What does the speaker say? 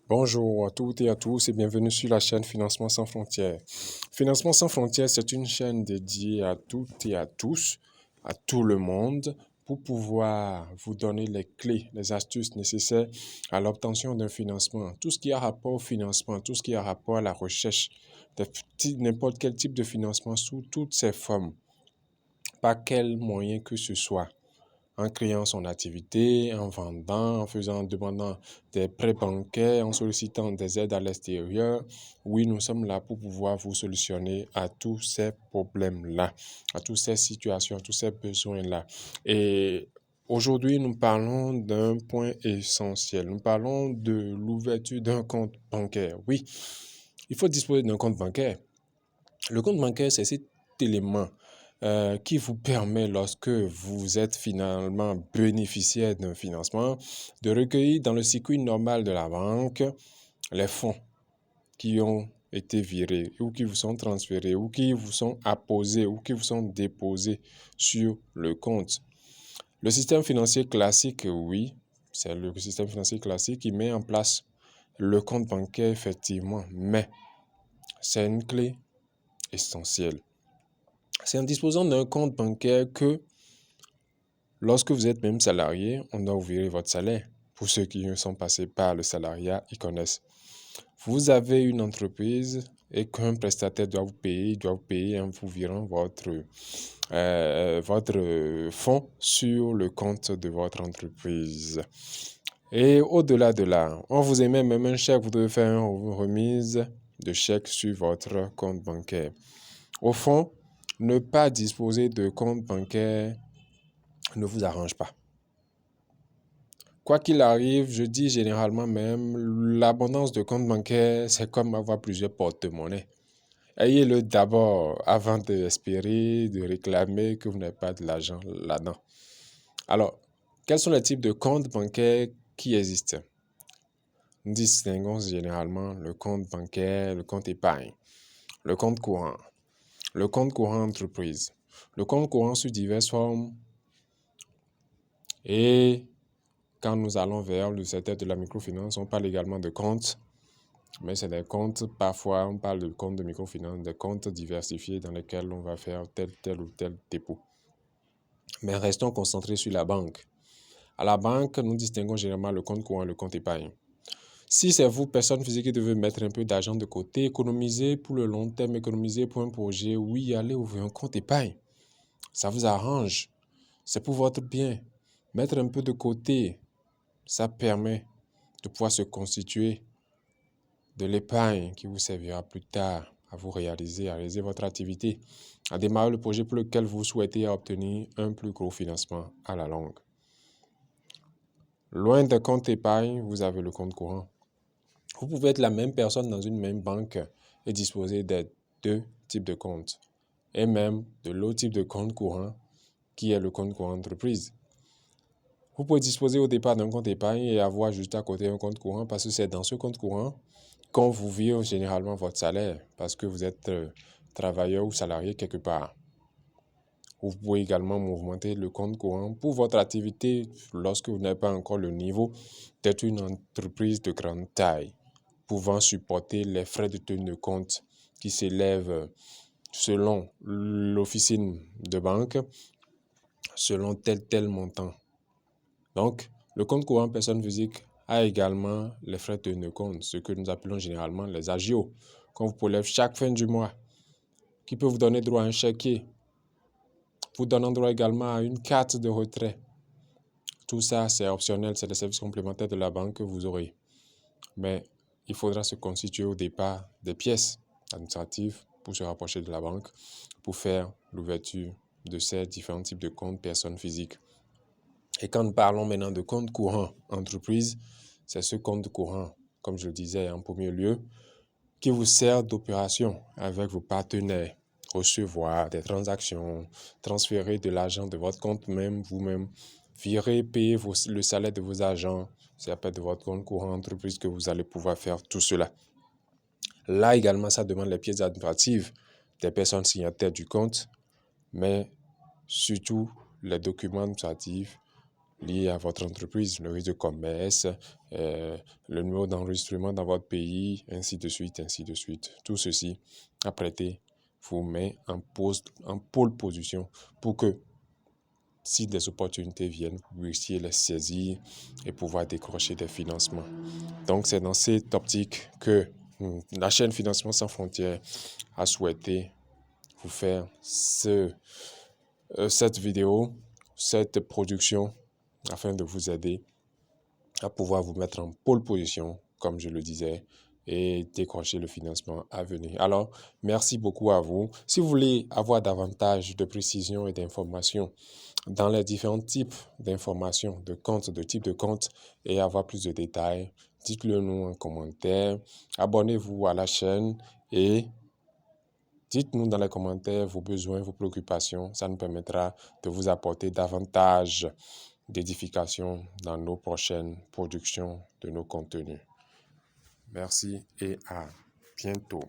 Bonjour à toutes et à tous et bienvenue sur la chaîne Financement sans frontières. Financement sans frontières, c'est une chaîne dédiée à toutes et à tous, à tout le monde, pour pouvoir vous donner les clés, les astuces nécessaires à l'obtention d'un financement. Tout ce qui a rapport au financement, tout ce qui a rapport à la recherche, n'importe quel type de financement sous toutes ses formes, par quel moyen que ce soit en créant son activité, en vendant, en demandant des prêts bancaires, en sollicitant des aides à l'extérieur. Oui, nous sommes là pour pouvoir vous solutionner à tous ces problèmes-là, à toutes ces situations, à tous ces besoins-là. Et aujourd'hui, nous parlons d'un point essentiel. Nous parlons de l'ouverture d'un compte bancaire. Oui, il faut disposer d'un compte bancaire. Le compte bancaire, c'est cet élément qui vous permet, lorsque vous êtes finalement bénéficiaire d'un financement, de recueillir dans le circuit normal de la banque les fonds qui ont été virés ou qui vous sont transférés ou qui vous sont apposés ou qui vous sont déposés sur le compte. Le système financier classique, oui, c'est le système financier classique qui met en place le compte bancaire effectivement, mais c'est une clé essentielle. C'est en disposant d'un compte bancaire que, lorsque vous êtes même salarié, on doit vous virer votre salaire. Pour ceux qui sont passés par le salariat, ils connaissent. Vous avez une entreprise et qu'un prestataire doit vous payer en vous virant votre fonds sur le compte de votre entreprise. Et au-delà de là, on vous émet même un chèque, vous devez faire une remise de chèque sur votre compte bancaire. Au fond, ne pas disposer de compte bancaire ne vous arrange pas. Quoi qu'il arrive, je dis généralement même, l'abondance de comptes bancaires, c'est comme avoir plusieurs porte-monnaie. Ayez-le d'abord avant d'espérer, de réclamer que vous n'avez pas de l'argent là-dedans. Alors, quels sont les types de comptes bancaires qui existent? Nous distinguons généralement le compte bancaire, le compte épargne, le compte courant, le compte courant entreprise, le compte courant sous diverses formes. Et quand nous allons vers le secteur de la microfinance, on parle également de comptes, mais c'est des comptes, parfois on parle de comptes de microfinance, des comptes diversifiés dans lesquels on va faire tel ou tel dépôt. Mais restons concentrés sur la banque. À la banque, nous distinguons généralement le compte courant et le compte épargne. Si c'est vous, personne physique, qui devez mettre un peu d'argent de côté, économiser pour le long terme, économiser pour un projet, oui, allez ouvrir un compte épargne. Ça vous arrange. C'est pour votre bien. Mettre un peu de côté, ça permet de pouvoir se constituer de l'épargne qui vous servira plus tard à vous réaliser, à réaliser votre activité, à démarrer le projet pour lequel vous souhaitez obtenir un plus gros financement à la longue. Loin d'un compte épargne, vous avez le compte courant. Vous pouvez être la même personne dans une même banque et disposer des deux types de comptes, et même de l'autre type de compte courant qui est le compte courant entreprise. Vous pouvez disposer au départ d'un compte épargne et avoir juste à côté un compte courant parce que c'est dans ce compte courant qu'on vous vire généralement votre salaire parce que vous êtes travailleur ou salarié quelque part. Vous pouvez également mouvementer le compte courant pour votre activité lorsque vous n'avez pas encore le niveau d'être une entreprise de grande taille, pouvant supporter les frais de tenue de compte qui s'élèvent selon l'officine de banque, selon tel montant. Donc, le compte courant personne physique a également les frais de tenue de compte, ce que nous appelons généralement les agios, qu'on vous prélève chaque fin du mois, qui peut vous donner droit à un chéquier, vous donnant droit également à une carte de retrait. Tout ça, c'est optionnel, c'est des services complémentaires de la banque que vous aurez. Mais il faudra se constituer au départ des pièces administratives pour se rapprocher de la banque, pour faire l'ouverture de ces différents types de comptes personnes physiques. Et quand nous parlons maintenant de compte courant entreprise, c'est ce compte courant, comme je le disais en premier lieu, qui vous sert d'opération avec vos partenaires, recevoir des transactions, transférer de l'argent de votre compte même vous-même, virer, payer le salaire de vos agents. C'est à partir de votre compte courant entreprise que vous allez pouvoir faire tout cela. Là également, ça demande les pièces administratives des personnes signataires du compte, mais surtout les documents administratifs liés à votre entreprise, le registre de commerce, le numéro d'enregistrement dans votre pays, ainsi de suite, ainsi de suite. Tout ceci, apprêté, vous met en pole position pour que, si des opportunités viennent, vous puissiez les saisir et pouvoir décrocher des financements. Donc, c'est dans cette optique que la chaîne Financement sans frontières a souhaité vous faire cette vidéo, cette production, afin de vous aider à pouvoir vous mettre en pole position, comme je le disais, et décrocher le financement à venir. Alors, merci beaucoup à vous. Si vous voulez avoir davantage de précisions et d'informations dans les différents types d'informations, de comptes, de types de comptes, et avoir plus de détails, dites-le nous en commentaire. Abonnez-vous à la chaîne et dites-nous dans les commentaires vos besoins, vos préoccupations. Ça nous permettra de vous apporter davantage d'édification dans nos prochaines productions de nos contenus. Merci et à bientôt.